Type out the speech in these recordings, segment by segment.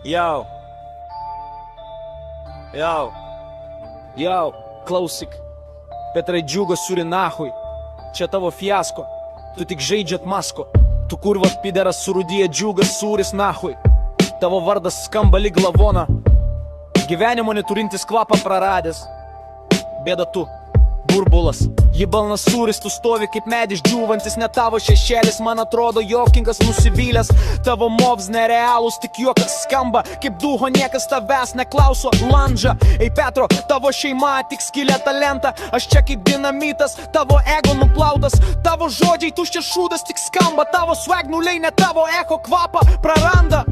Jau, klausyk. Petrai džiugas suri nahui. Čia tavo fiasko. Tu tik žaidžiat masko. Tu kurva pideras surudėja džiugas sūris nahui. Tavo vardas skamba lyg lavona. Gyvenimo neturintis kvapą praradęs. Bėda tu, burbulas. Ji balnas sūris, tu stovi kaip medis džiūvantis. Ne tavo šešėlis, man atrodo jokingas nusivylęs. Tavo movs nerealūs, tik juokas skamba. Kaip duho niekas tavęs neklauso landža. Ei Petro, tavo šeima tik skylė talentą. Aš čia kaip dinamitas, tavo ego nuplautas. Tavo žodžiai tuščias šūdas tik skamba. Tavo swag nuleina ne tavo echo kvapą praranda.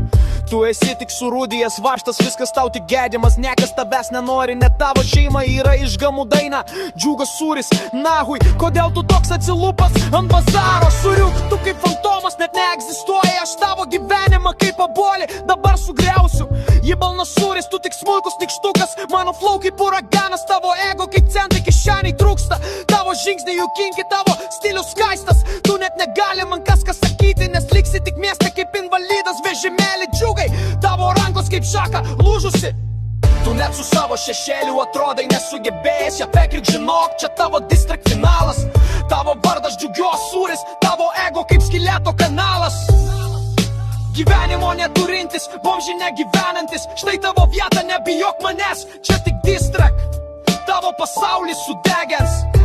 Tu esi tik surūdijęs vaštas, viskas tau tik gedimas. Niekas tavęs nenori, net tavo šeima yra iš gamų daina. Džiugas sūris, nahui, kodėl tu toks atsilupas ant bazaro? Suriuk, tu kaip fantomas net neegzistuoji. Aš tavo gyvenimą kaip pabolį dabar sugriausiu. Ji balnas sūris, tu tik smulkus nykštukas. Mano flow kaip uraganas, tavo ego kaip centai kišeniai trūksta. Tavo žingsniai juokingi, tavo stilius skaistas. Tu net negali man kas sakyti, nes liksi tik mieste kaip invalidas vežimėlį. Džiugai, tavo rankos kaip šaka lūžusi. Tu net su savo šešėliu atrodai nesugebėjęs. Ja pekrik žinok, čia tavo district finalas. Tavo vardas džiugios sūris, tavo ego kaip skylėto kanalas. Gyvenimo neturintis, bomži negyvenantis. Štai tavo vieta, nebijok manęs, čia tik distract. Tavo pasaulis sudegęs.